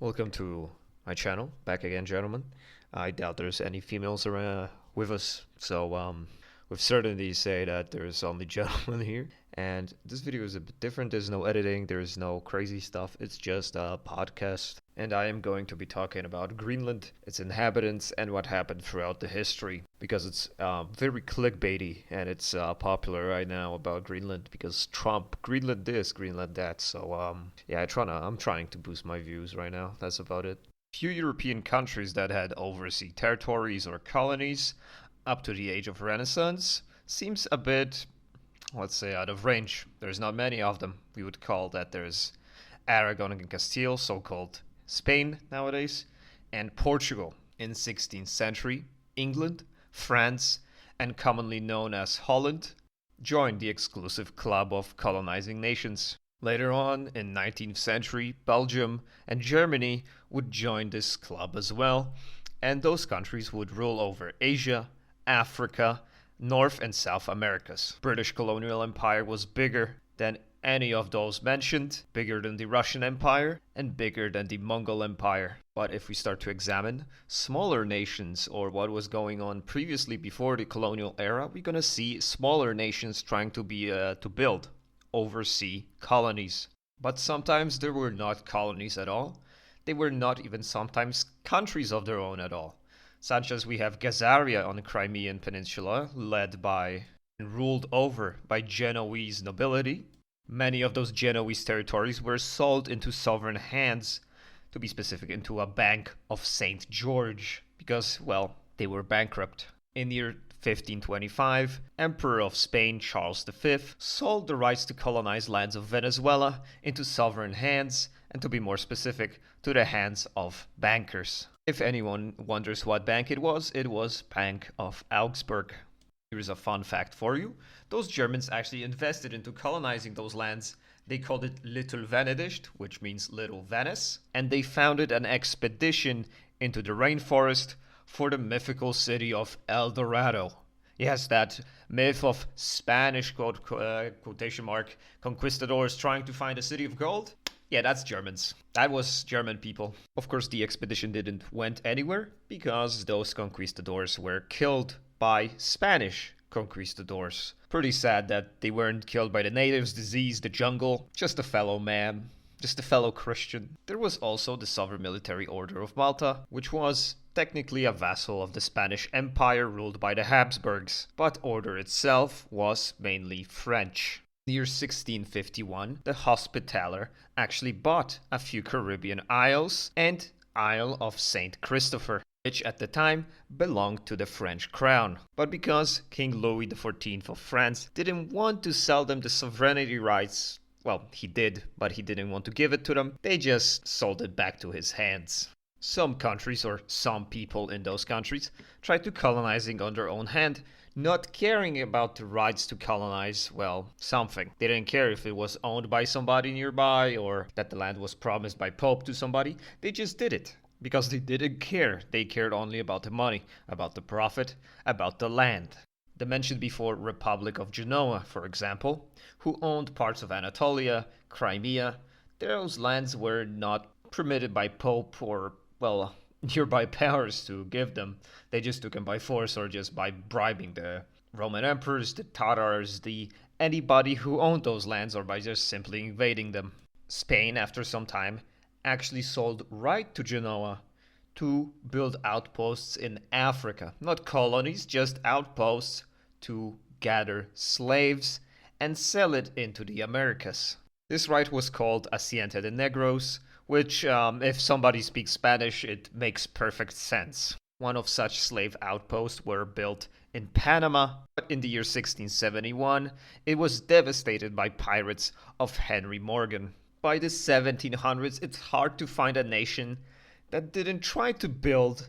Welcome to my channel. Back again, gentlemen. I doubt there's any females around with us, so with certainty say that there's only gentlemen here. And this video is a bit different. There's no editing, there's no crazy stuff. It's just a podcast. And I am going to be talking about Greenland, its inhabitants, and what happened throughout the history. Because it's very clickbaity, and it's popular right now about Greenland because Trump, Greenland this, Greenland that. So yeah, I'm trying to boost my views right now. That's about it. Few European countries that had overseas territories or colonies up to the age of Renaissance seems a bit, let's say, out of range. There's not many of them. We would call that there's Aragon and Castile, so-called Spain nowadays, and Portugal in 16th century. England, France, and commonly known as Holland joined the exclusive club of colonizing nations. Later on, in 19th century, Belgium and Germany would join this club as well, and those countries would rule over Asia, Africa, North and South Americas. British colonial empire was bigger than any of those mentioned, bigger than the Russian Empire, and bigger than the Mongol Empire. But if we start to examine smaller nations or what was going on previously before the colonial era, we're gonna see smaller nations trying to build overseas colonies. But sometimes there were not colonies at all. They were not even sometimes countries of their own at all. Such as we have Gazaria on the Crimean Peninsula, led by and ruled over by Genoese nobility. Many of those Genoese territories were sold into sovereign hands, to be specific, into a Bank of St. George, because, well, they were bankrupt. In the year 1525, Emperor of Spain Charles V sold the rights to colonize lands of Venezuela into sovereign hands, and to be more specific, to the hands of bankers. If anyone wonders what bank it was Bank of Augsburg. Here's a fun fact for you. Those Germans actually invested into colonizing those lands. They called it Little Venedicht, which means Little Venice, and they founded an expedition into the rainforest for the mythical city of El Dorado. Yes, that myth of Spanish quotation mark conquistadors trying to find a city of gold. Yeah, that's Germans. That was German people. Of course, the expedition didn't went anywhere because those conquistadors were killed by Spanish conquistadors. Pretty sad that they weren't killed by the natives, disease, the jungle, just a fellow man. Just a fellow Christian. There was also the Sovereign Military Order of Malta, which was technically a vassal of the Spanish Empire ruled by the Habsburgs, but order itself was mainly French. In the year 1651, the Hospitaller actually bought a few Caribbean isles and Isle of St. Christopher, which at the time belonged to the French crown. But because King Louis XIV of France didn't want to sell them the sovereignty rights, well, he did, but he didn't want to give it to them, they just sold it back to his hands. Some countries, or some people in those countries, tried to colonizing on their own hand, not caring about the rights to colonize, well, something. They didn't care if it was owned by somebody nearby or that the land was promised by Pope to somebody. They just did it because they didn't care. They cared only about the money, about the profit, about the land. The mentioned before Republic of Genoa, for example, who owned parts of Anatolia, Crimea, those lands were not permitted by Pope or, well, nearby powers to give them. They just took them by force or just by bribing the Roman emperors, the Tatars, anybody who owned those lands, or by just simply invading them. Spain, after some time, actually sold right to Genoa to build outposts in Africa. Not colonies, just outposts to gather slaves and sell it into the Americas. This right was called Hacienda de Negros, which, if somebody speaks Spanish, it makes perfect sense. One of such slave outposts were built in Panama, but in the year 1671, it was devastated by pirates of Henry Morgan. By the 1700s, it's hard to find a nation that didn't try to build,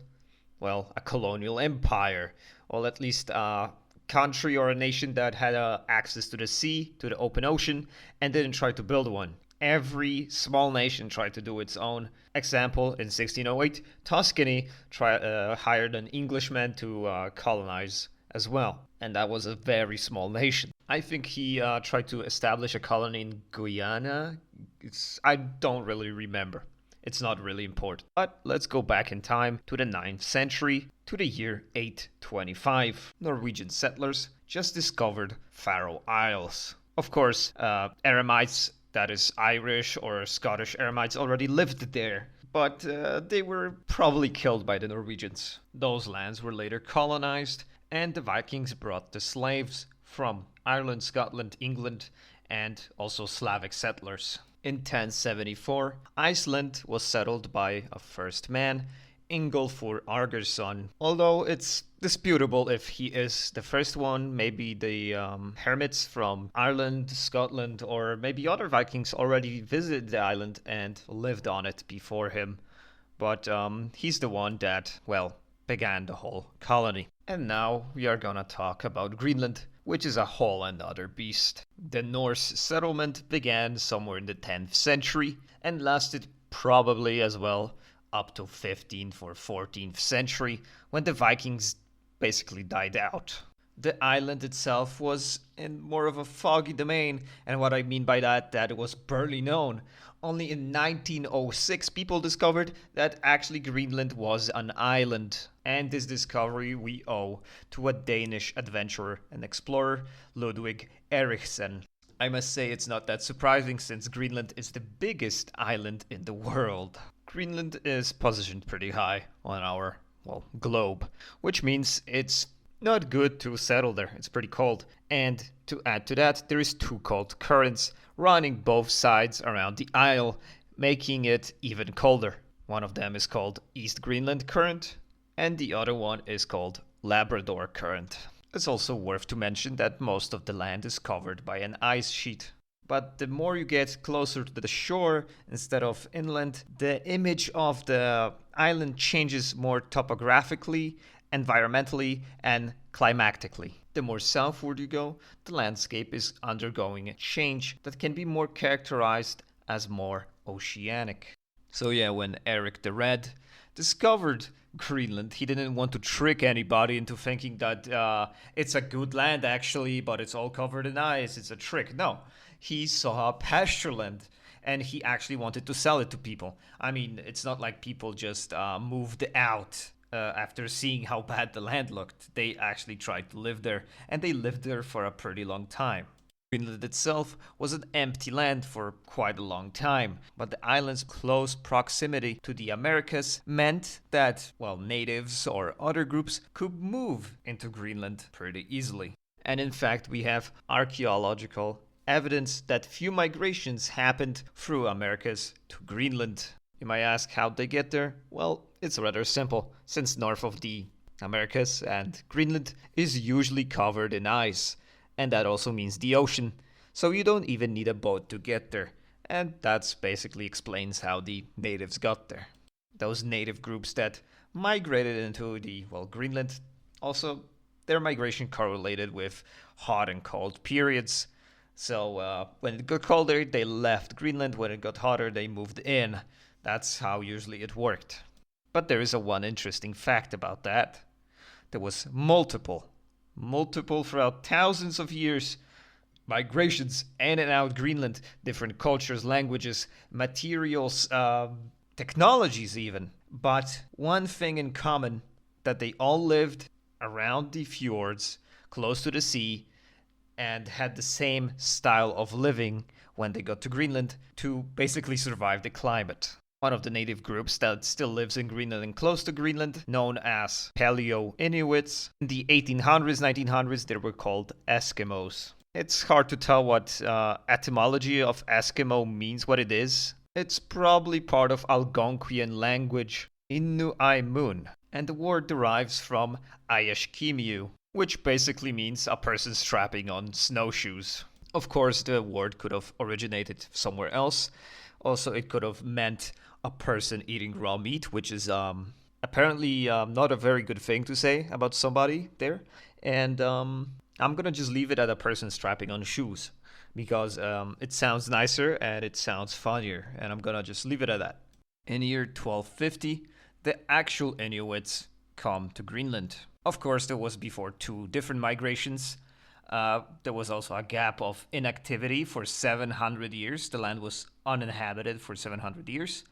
well, a colonial empire, or at least a country or a nation that had access to the sea, to the open ocean, and didn't try to build one. Every small nation tried to do its own. Example, in 1608, Tuscany hired an Englishman to colonize as well, and that was a very small nation. I think he tried to establish a colony in Guyana. I don't really remember. it's not really important. But let's go back in time to the 9th century, to the year 825. Norwegian settlers just discovered Faroe Isles. Of course, Eremites, that is Irish or Scottish Eremites, already lived there, but they were probably killed by the Norwegians. Those lands were later colonized, and the Vikings brought the slaves from Ireland, Scotland, England, and also Slavic settlers. In 1074, Iceland was settled by a first man, Ingolfur Argerson. Although it's disputable if he is the first one, maybe the hermits from Ireland, Scotland, or maybe other Vikings already visited the island and lived on it before him. But he's the one that, well, began the whole colony. And now we are gonna talk about Greenland, which is a whole another beast. The Norse settlement began somewhere in the 10th century and lasted probably as well up to 15th or 14th century, when the Vikings basically died out. The island itself was in more of a foggy domain, and what I mean by that it was barely known. Only in 1906 people discovered that actually Greenland was an island. And this discovery we owe to a Danish adventurer and explorer, Ludwig Eriksen. I must say it's not that surprising, since Greenland is the biggest island in the world. Greenland is positioned pretty high on our, well, globe, which means it's not good to settle there. It's pretty cold. And to add to that, there is two cold currents running both sides around the isle, making it even colder. One of them is called East Greenland Current, and the other one is called Labrador Current. It's also worth to mention that most of the land is covered by an ice sheet. But the more you get closer to the shore instead of inland, the image of the island changes more topographically, environmentally, and climatically. The more southward you go, the landscape is undergoing a change that can be more characterized as more oceanic. So yeah, when Eric the Red discovered Greenland, he didn't want to trick anybody into thinking that it's a good land actually, but it's all covered in ice, it's a trick. No, he saw a pasture land and he actually wanted to sell it to people. I mean, it's not like people just moved out after seeing how bad the land looked. They actually tried to live there, and they lived there for a pretty long time. Greenland itself was an empty land for quite a long time, but the island's close proximity to the Americas meant that, well, natives or other groups could move into Greenland pretty easily. And in fact, we have archaeological evidence that few migrations happened through Americas to Greenland. You might ask how'd they get there? Well, it's rather simple, since north of the Americas and Greenland is usually covered in ice, and that also means the ocean, so you don't even need a boat to get there, and that basically explains how the natives got there. Those native groups that migrated into the, well, Greenland, also their migration correlated with hot and cold periods. So when it got colder, they left Greenland. When it got hotter, they moved in. That's how usually it worked. But there is one interesting fact about that. There was multiple throughout thousands of years, migrations in and out Greenland, different cultures, languages, materials, technologies even. But one thing in common, that they all lived around the fjords, close to the sea, and had the same style of living when they got to Greenland to basically survive the climate. One of the native groups that still lives in Greenland and close to Greenland, known as Paleo-Inuits. In the 1800s, 1900s, they were called Eskimos. It's hard to tell what etymology of Eskimo means, what it is. It's probably part of Algonquian language, Inuaimun, and the word derives from Ayashkimiu, which basically means a person strapping on snowshoes. Of course, the word could have originated somewhere else. Also, it could have meant a person eating raw meat, which is apparently not a very good thing to say about somebody there. And I'm gonna just leave it at a person strapping on shoes, because it sounds nicer and it sounds funnier, and I'm gonna just leave it at that. In year 1250, the actual Inuits come to Greenland. Of course, there was before two different migrations. There was also a gap of inactivity for 700 years. The land was uninhabited for 700 years.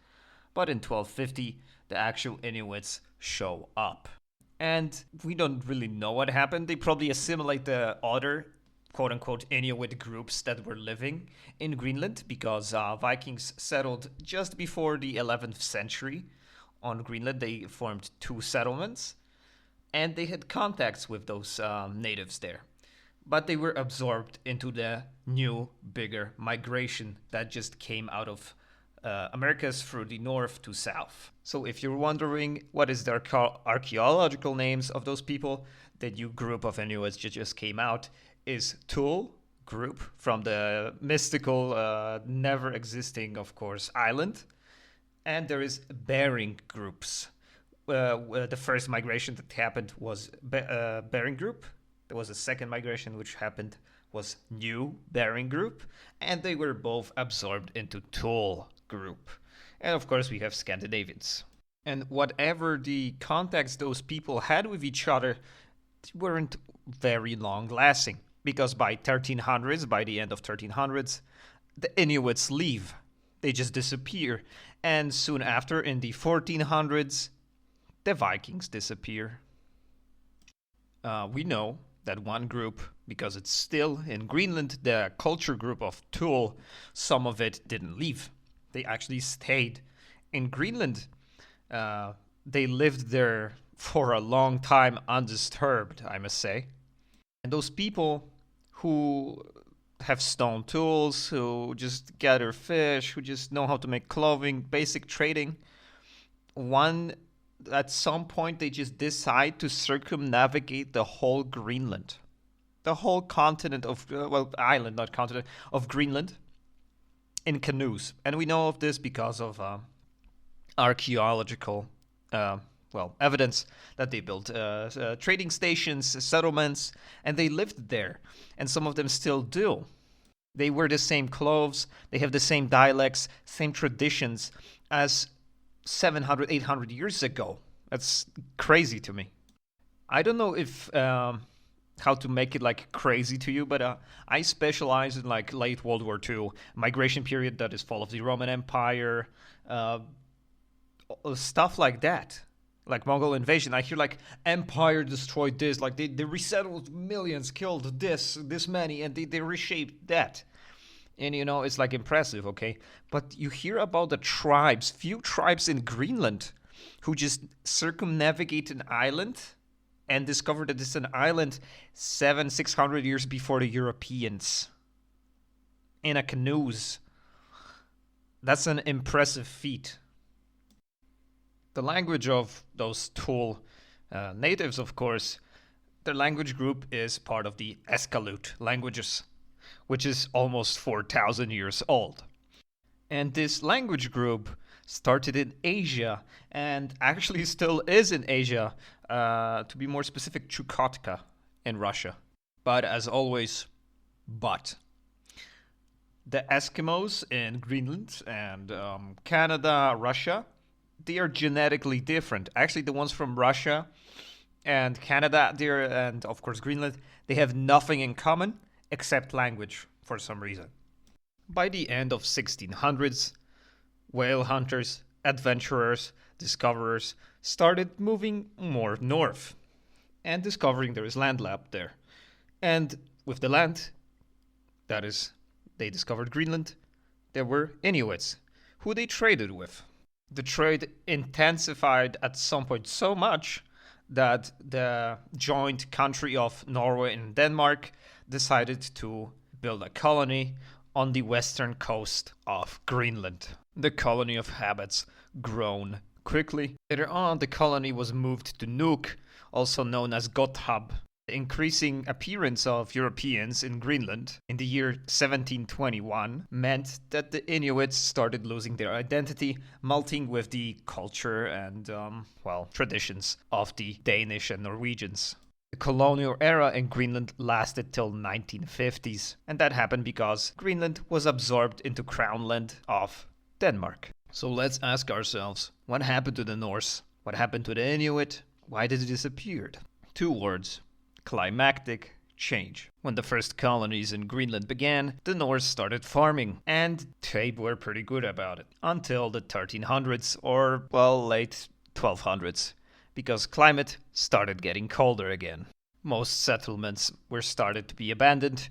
But in 1250, the actual Inuits show up. And we don't really know what happened. They probably assimilate the other quote unquote Inuit groups that were living in Greenland because Vikings settled just before the 11th century on Greenland. They formed 2 settlements and they had contacts with those natives there. But they were absorbed into the new, bigger migration that just came out of Americas through the north to south. So if you're wondering what is the archaeological names of those people, the new group of Inuits that just came out is Thule group from the mystical, never existing, of course, island. And there is Bering groups. The first migration that happened was Bering group. There was a second migration which happened was New Bering group, and they were both absorbed into Thule group. And of course we have Scandinavians. And whatever the contacts those people had with each other, they weren't very long lasting. Because by 1300s, by the end of 1300s, the Inuits leave. They just disappear. And soon after, in the 1400s, the Vikings disappear. We know that one group, because it's still in Greenland, the culture group of Thule, some of it didn't leave. They actually stayed in Greenland. They lived there for a long time undisturbed, I must say. And those people who have stone tools, who just gather fish, who just know how to make clothing, basic trading, at some point they just decide to circumnavigate the whole Greenland. The whole continent of, island, not continent, of Greenland in canoes. And we know of this because of archaeological evidence that they built trading stations, settlements, and they lived there. And some of them still do. They wear the same clothes, they have the same dialects, same traditions as 700, 800 years ago. That's crazy to me. I don't know if how to make it like crazy to you, but I specialize in like late World War II migration period that is fall of the Roman Empire, stuff like that. Like Mongol invasion, I hear like empire destroyed this, like they resettled millions, killed this many, and they reshaped that. And you know, it's like impressive, okay? But you hear about the tribes, few tribes in Greenland, who just circumnavigate an island and discover that it's an island 600 years before the Europeans in a canoes. That's an impressive feat. The language of those Thule natives, of course, their language group is part of the Eskaleut languages, which is almost 4,000 years old. And this language group started in Asia and actually still is in Asia, to be more specific, Chukotka in Russia. But as always, the Eskimos in Greenland and Canada, Russia, they are genetically different. Actually, the ones from Russia and Canada, and of course Greenland, they have nothing in common except language for some reason. By the end of 1600s, whale hunters, adventurers, discoverers started moving more north and discovering there is land up there. And with the land, that is, they discovered Greenland, there were Inuits, who they traded with. The trade intensified at some point so much that the joint country of Norway and Denmark decided to build a colony on the western coast of Greenland. The colony of habits grown quickly. Later on, the colony was moved to Nuuk, also known as Gotthab. The increasing appearance of Europeans in Greenland in the year 1721 meant that the Inuits started losing their identity, melting with the culture and, traditions of the Danish and Norwegians. The colonial era in Greenland lasted till 1950s, and that happened because Greenland was absorbed into Crown land of Denmark. So let's ask ourselves, what happened to the Norse? What happened to the Inuit? Why did it disappear? 2 words. Climactic change. When the first colonies in Greenland began, the Norse started farming, and they were pretty good about it. Until the 1300s, or, well, late 1200s, because climate started getting colder again. Most settlements were started to be abandoned,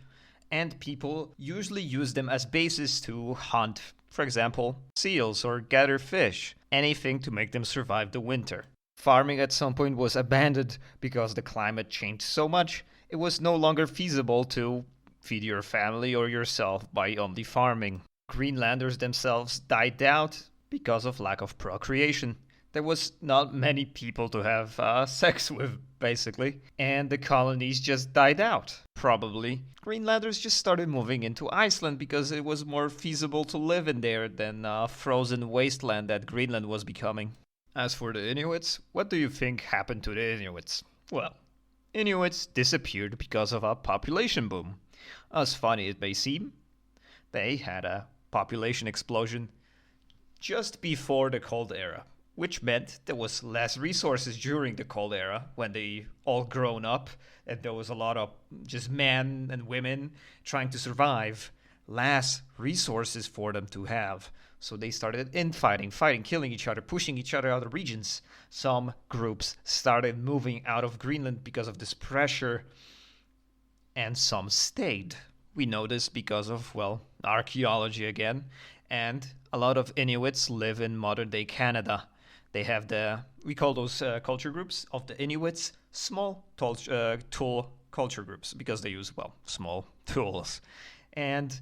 and people usually used them as bases to hunt, for example, seals or gather fish, anything to make them survive the winter. Farming at some point was abandoned because the climate changed so much, it was no longer feasible to feed your family or yourself by only farming. Greenlanders themselves died out because of lack of procreation. There was not many people to have sex with, basically, and the colonies just died out. Probably Greenlanders just started moving into Iceland because it was more feasible to live in there than frozen wasteland that Greenland was becoming. As for the Inuits, what do you think happened to the Inuits? Well, Inuits disappeared because of a population boom. As funny it may seem, they had a population explosion just before the Cold Era, which meant there was less resources during the Cold Era when they all grown up and there was a lot of just men and women trying to survive, less resources for them to have. So they started infighting, fighting, killing each other, pushing each other out of regions. Some groups started moving out of Greenland because of this pressure, and some stayed. We know this because of, well, archaeology again, and a lot of Inuits live in modern-day Canada. They have we call those culture groups of the Inuits small tool culture groups because they use, well, small tools. And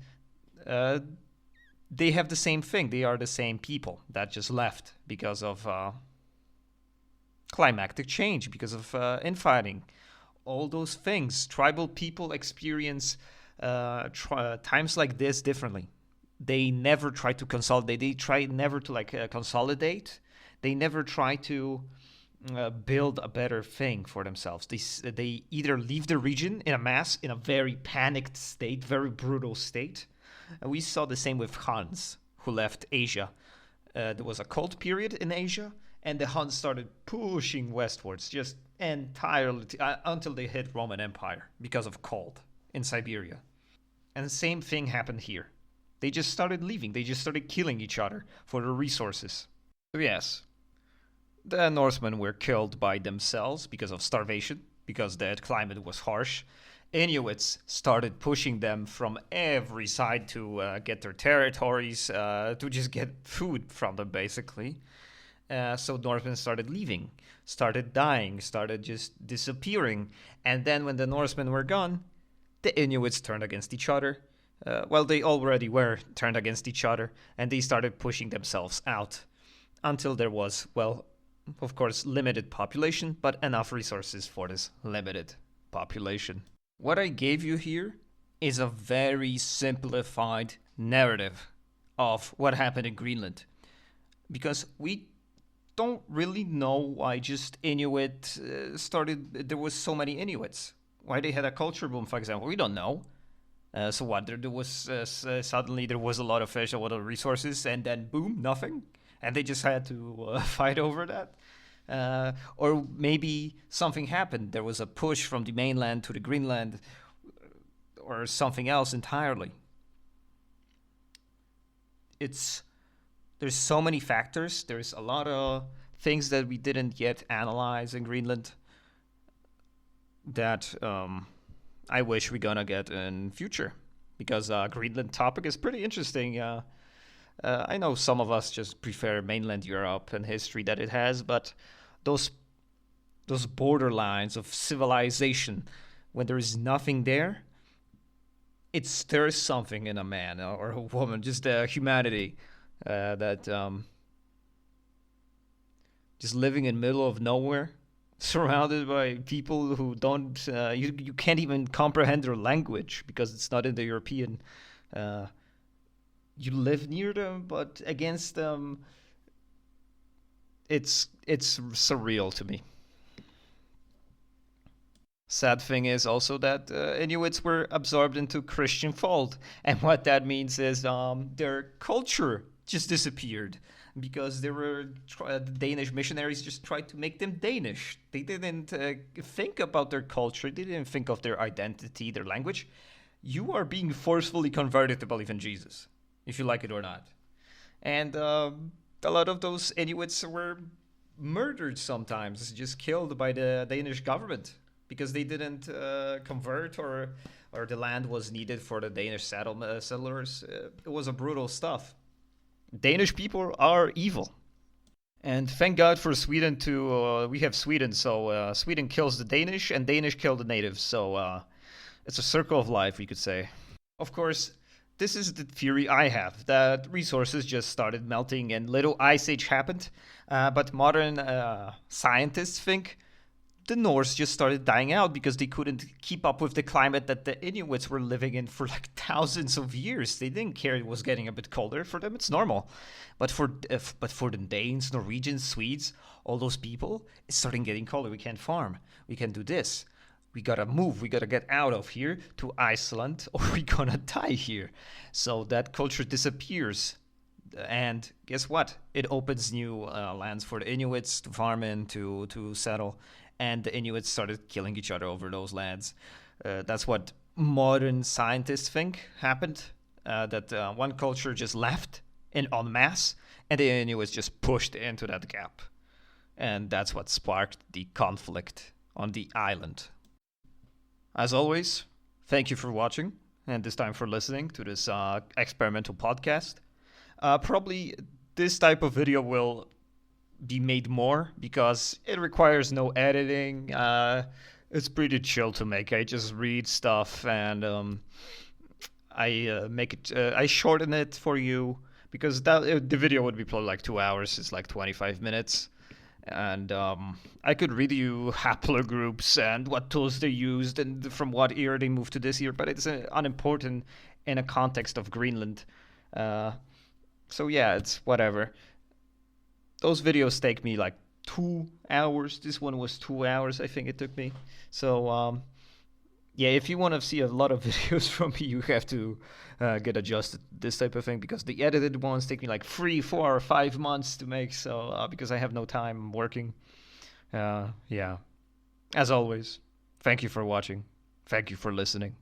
they have the same thing. They are the same people that just left because of climatic change, because of infighting. All those things. Tribal people experience times like this differently. They never try to consolidate. They try never to consolidate. They never try to build a better thing for themselves. They either leave the region in a mass, in a very panicked state, very brutal state. We saw the same with Huns, who left Asia. There was a cold period in Asia, and the Huns started pushing westwards, just entirely until they hit Roman Empire because of cold in Siberia. And the same thing happened here. They just started leaving. They just started killing each other for the resources. So yes, the Norsemen were killed by themselves because of starvation, because the climate was harsh. Inuits started pushing them from every side to get their territories, to just get food from them, basically. So Norsemen started leaving, started dying, started just disappearing. And then when the Norsemen were gone, the Inuits turned against each other. They already were turned against each other, and they started pushing themselves out until there was, well, of course, limited population, but enough resources for this limited population. What I gave you here is a very simplified narrative of what happened in Greenland, because we don't really know why just Inuit there was so many Inuits. Why they had a culture boom, for example, we don't know. So what, there was suddenly there was a lot of fish, a lot of resources, and then boom, nothing, and they just had to fight over that. Or maybe something happened. There was a push from the mainland to the Greenland, or something else entirely. There's so many factors. There's a lot of things that we didn't yet analyze in Greenland that I wish we're gonna get in future, because Greenland topic is pretty interesting. I know some of us just prefer mainland Europe and history that it has, but those borderlines of civilization, when there is nothing there, it stirs something in a man or a woman, just humanity, that just living in the middle of nowhere, surrounded by people who don't, you can't even comprehend their language because it's not in the European. You live near them, but against them, it's surreal to me. Sad thing is also that Inuits were absorbed into Christian fold, and what that means is their culture just disappeared. because the Danish missionaries just tried to make them Danish. They didn't think about their culture. They didn't think of their identity, their language. You are being forcefully converted to believe in Jesus, if you like it or not. And a lot of those Inuits were murdered sometimes, just killed by the Danish government because they didn't convert, or the land was needed for the Danish settlers. It was a brutal stuff. Danish people are evil. And thank God for Sweden we have Sweden, so Sweden kills the Danish and Danish kill the natives. So it's a circle of life, we could say. Of course, this is the theory I have, that resources just started melting and little ice age happened. But modern scientists think the Norse just started dying out because they couldn't keep up with the climate that the Inuits were living in for like thousands of years. They didn't care it was getting a bit colder. For them, it's normal. But for the Danes, Norwegians, Swedes, all those people, it's starting getting colder. We can't farm. We can't do this. We gotta move. We gotta get out of here to Iceland, or we're gonna die here. So that culture disappears. And guess what? It opens new lands for the Inuits to farm in, to settle. And the Inuits started killing each other over those lands. That's what modern scientists think happened. That one culture just left en masse, and the Inuits just pushed into that gap. And that's what sparked the conflict on the island. As always, thank you for watching, and this time for listening to this experimental podcast. Probably this type of video will be made more because it requires no editing. It's pretty chill to make. I just read stuff and I shorten it for you because the video would be probably like 2 hours. It's like 25 minutes. And I could read you haplogroups and what tools they used and from what year they moved to this year, but it's unimportant in a context of Greenland. So yeah, it's whatever. Those videos take me like 2 hours. This one was 2 hours, I think it took me. So yeah, if you want to see a lot of videos from me, you have to get adjusted to this type of thing, because the edited ones take me like 3, 4, or 5 months to make. So because I have no time working. Yeah. As always, thank you for watching. Thank you for listening.